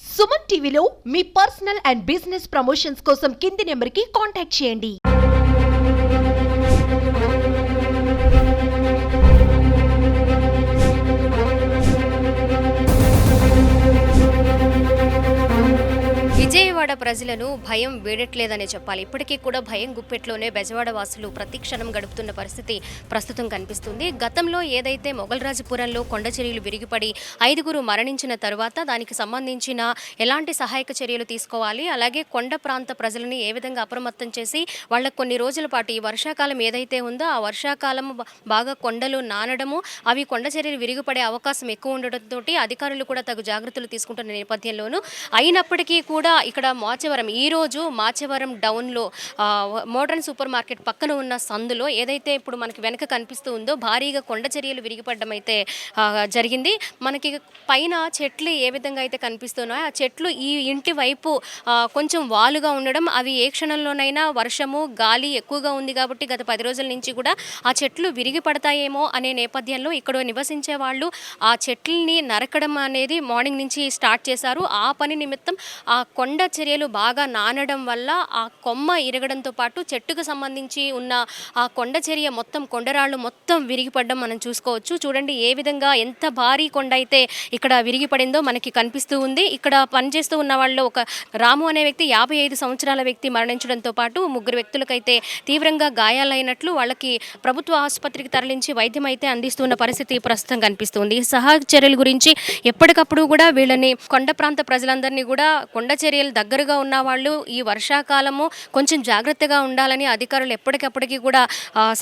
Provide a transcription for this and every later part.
సుమన్ టీవీలో మీ personal and business promotions కోసం కింది నెంబర్కి కాంటాక్ట్ చేయండి. విజయవాడ ప్రజలను భయం వేడట్లేదనే చెప్పాలి. ఇప్పటికీ కూడా భయం గుప్పెట్లోనే బెజవాడ వాసులు ప్రతి క్షణం గడుపుతున్న పరిస్థితి ప్రస్తుతం కనిపిస్తుంది. గతంలో ఏదైతే మొగల్రాజపురంలో కొండ చర్యలు విరిగిపడి 5గురు మరణించిన తరువాత దానికి సంబంధించిన ఎలాంటి సహాయక చర్యలు తీసుకోవాలి, అలాగే కొండ ప్రాంత ప్రజలని ఏ విధంగా అప్రమత్తం చేసి వాళ్ళకు కొన్ని రోజుల పాటు ఈ వర్షాకాలం ఏదైతే ఉందో ఆ వర్షాకాలం బాగా కొండలు నానడము, అవి కొండ చర్యలు విరిగిపడే అవకాశం ఎక్కువ ఉండడంతో అధికారులు కూడా తగు జాగ్రత్తలు తీసుకుంటున్న నేపథ్యంలోనూ అయినప్పటికీ కూడా ఇక్కడ ఈరోజు మాచవరం డౌన్లో మోడర్న్ సూపర్ మార్కెట్ పక్కన ఉన్న సందులో ఏదైతే ఇప్పుడు మనకి వెనక కనిపిస్తూ ఉందో భారీగా కొండ చర్యలు విరిగిపడడం అయితే జరిగింది. మనకి పైన చెట్లు ఏ విధంగా అయితే కనిపిస్తున్నాయో ఆ చెట్లు ఈ ఇంటి వైపు కొంచెం వాలుగా ఉండడం, అవి ఏ క్షణంలోనైనా వర్షము గాలి ఎక్కువగా ఉంది కాబట్టి గత 10 రోజుల నుంచి కూడా ఆ చెట్లు విరిగి పడతాయేమో అనే నేపథ్యంలో ఇక్కడ నివసించే వాళ్ళు ఆ చెట్లని నరకడం అనేది మార్నింగ్ నుంచి స్టార్ట్ చేశారు. ఆ పని నిమిత్తం ఆ కొండ చర్యలు బాగా నానడం వల్ల ఆ కొమ్మ ఇరగడంతో పాటు చెట్టుకు సంబంధించి ఉన్న ఆ కొండ చర్య మొత్తం కొండరాళ్ళు మొత్తం విరిగిపడడం మనం చూసుకోవచ్చు. చూడండి ఏ విధంగా ఎంత భారీ కొండ అయితే ఇక్కడ విరిగిపడిందో మనకి కనిపిస్తూ ఉంది. ఇక్కడ పనిచేస్తూ ఉన్న వాళ్ళు ఒక రాము అనే వ్యక్తి 55 సంవత్సరాల వ్యక్తి మరణించడంతో పాటు 3 వ్యక్తులకైతే తీవ్రంగా గాయాలైనట్లు వాళ్ళకి ప్రభుత్వ ఆసుపత్రికి తరలించి వైద్యం అయితే అందిస్తున్న పరిస్థితి ప్రస్తుతం కనిపిస్తుంది. ఈ సహాయక చర్యల గురించి ఎప్పటికప్పుడు కూడా వీళ్ళని కొండ ప్రాంత ప్రజలందరినీ కూడా కొండ చర్యలు దగ్గరగా ఉన్న వాళ్ళు ఈ వర్షాకాలము కొంచెం జాగ్రత్తగా ఉండాలని అధికారులు ఎప్పటికప్పటికీ కూడా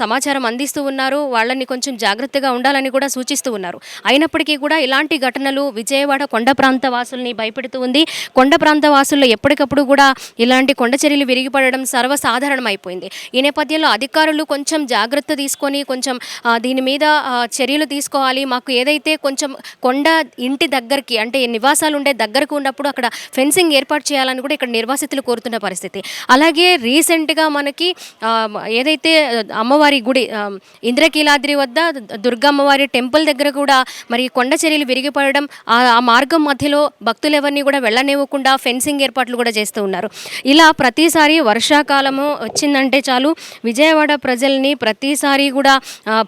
సమాచారం అందిస్తూ ఉన్నారు. వాళ్ళని కొంచెం జాగ్రత్తగా ఉండాలని కూడా సూచిస్తూ ఉన్నారు. అయినప్పటికీ కూడా ఇలాంటి ఘటనలు విజయవాడ కొండ ప్రాంత వాసుల్ని భయపెడుతూ ఉంది. కొండ ప్రాంత వాసుల్లో ఎప్పటికప్పుడు కూడా ఇలాంటి కొండ చర్యలు విరిగిపడడం సర్వసాధారణం అయిపోయింది. ఈ నేపథ్యంలో అధికారులు కొంచెం జాగ్రత్త తీసుకొని కొంచెం దీని మీద చర్యలు తీసుకోవాలి. మాకు ఏదైతే కొంచెం కొండ ఇంటి దగ్గరికి అంటే నివాసాలు ఉండే దగ్గరకు ఉన్నప్పుడు అక్కడ ఫెన్సింగ్ ఏర్పాటు చేయాలని కూడా ఇక్కడ నిర్వాసితులు కోరుతున్న పరిస్థితి. అలాగే రీసెంట్గా మనకి ఏదైతే అమ్మవారి గుడి ఇంద్రకీలాద్రి వద్ద దుర్గమ్మవారి టెంపుల్ దగ్గర కూడా మరి కొండ చర్యలు విరిగిపడడం, ఆ మార్గం మధ్యలో భక్తులు ఎవరిని కూడా వెళ్ళనివ్వకుండా ఫెన్సింగ్ ఏర్పాట్లు కూడా చేస్తూ ఉన్నారు. ఇలా ప్రతిసారి వర్షాకాలము వచ్చిందంటే చాలు విజయవాడ ప్రజల్ని ప్రతిసారి కూడా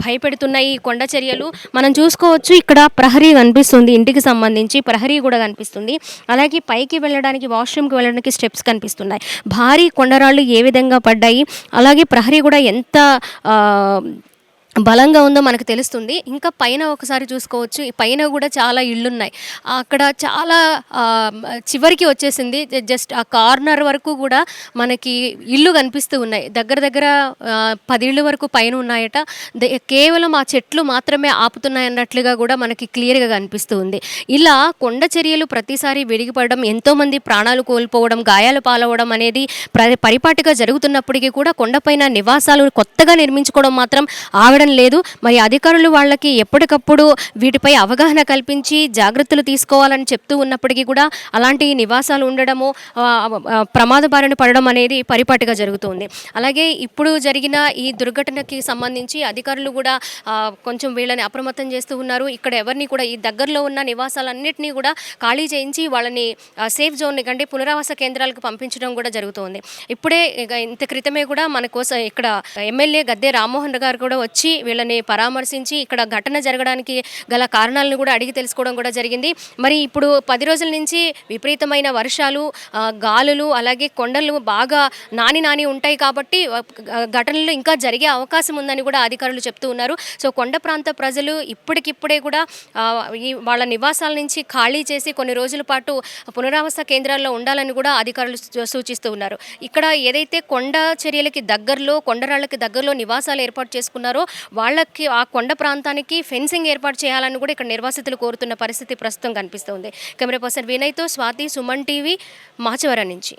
భయపెడుతున్న ఈ కొండ చర్యలు మనం చూసుకోవచ్చు. ఇక్కడ ప్రహరీ కనిపిస్తుంది, ఇంటికి సంబంధించి ప్రహరీ కూడా కనిపిస్తుంది. అలాగే పైకి వెళ్ళడానికి వాష్రూమ్కి వెళ్ళడానికి స్టెప్స్ కనిపిస్తున్నాయి. భారీ కొండరాళ్ళు ఏ విధంగా పడ్డాయి, అలాగే ప్రహరీ కూడా ఎంత బలంగా ఉందో మనకు తెలుస్తుంది. ఇంకా పైన ఒకసారి చూసుకోవచ్చు, ఈ పైన కూడా చాలా ఇళ్ళున్నాయి. అక్కడ చాలా చివరికి వచ్చేసింది, జస్ట్ ఆ కార్నర్ వరకు కూడా మనకి ఇల్లు కనిపిస్తూ ఉన్నాయి. దగ్గర 10 ఇళ్ళు వరకు పైన ఉన్నాయట. కేవలం ఆ చెట్లు మాత్రమే ఆపుతున్నాయి అన్నట్లుగా కూడా మనకి క్లియర్గా కనిపిస్తూ ఉంది. ఇలా కొండ చర్యలు ప్రతిసారి విరిగిపడడం, ఎంతోమంది ప్రాణాలు కోల్పోవడం, గాయాలు పాలవడం అనేది పరిపాటిగా జరుగుతున్నప్పటికీ కూడా కొండపైన నివాసాలు కొత్తగా నిర్మించుకోవడం మాత్రం లేదు. మరి అధికారులు వాళ్ళకి ఎప్పటికప్పుడు వీటిపై అవగాహన కల్పించి జాగ్రత్తలు తీసుకోవాలని చెప్తూ ఉన్నప్పటికీ కూడా అలాంటి నివాసాలు ఉండడము, ప్రమాద బారిన పడడం అనేది పరిపాటిగా జరుగుతుంది. అలాగే ఇప్పుడు జరిగిన ఈ దుర్ఘటనకి సంబంధించి అధికారులు కూడా కొంచెం వీళ్ళని అప్రమత్తం చేస్తూ ఉన్నారు. ఇక్కడ ఎవరిని కూడా ఈ దగ్గరలో ఉన్న నివాసాలన్నింటినీ కూడా ఖాళీ చేయించి వాళ్ళని సేఫ్ జోన్ కంటే పునరావాస కేంద్రాలకు పంపించడం కూడా జరుగుతుంది. ఇప్పుడే ఇంత క్రితమే కూడా మన కోసం ఇక్కడ ఎమ్మెల్యే గద్దె రామ్మోహన్ గారు కూడా వచ్చి వీళ్ళని పరామర్శించి ఇక్కడ ఘటన జరగడానికి గల కారణాలను కూడా అడిగి తెలుసుకోవడం కూడా జరిగింది. మరి ఇప్పుడు 10 రోజుల నుంచి విపరీతమైన వర్షాలు, గాలులు, అలాగే కొండలు బాగా నాని ఉంటాయి కాబట్టి ఘటనలు ఇంకా జరిగే అవకాశం ఉందని కూడా అధికారులు చెప్తూ ఉన్నారు. సో కొండ ప్రాంత ప్రజలు ఇప్పటికిప్పుడే కూడా వాళ్ళ నివాసాల నుంచి ఖాళీ చేసి కొన్ని రోజుల పాటు పునరావాస కేంద్రాల్లో ఉండాలని కూడా అధికారులు సూచిస్తూ ఉన్నారు. ఇక్కడ ఏదైతే కొండ చర్యలకి దగ్గరలో, కొండరాళ్ళకి దగ్గరలో నివాసాలు ఏర్పాటు చేసుకున్నారో వాళ్ళకి ఆ కొండ ప్రాంతానికి ఫెన్సింగ్ ఏర్పాటు చేయాలని కూడా ఇక్కడ నిర్వాసితులు కోరుతున్న పరిస్థితి ప్రస్తుతం కనిపిస్తుంది. కెమెరా పర్సన్ వినయ్తో స్వాతి, సుమన్ టీవీ, మాచవరం నుంచి.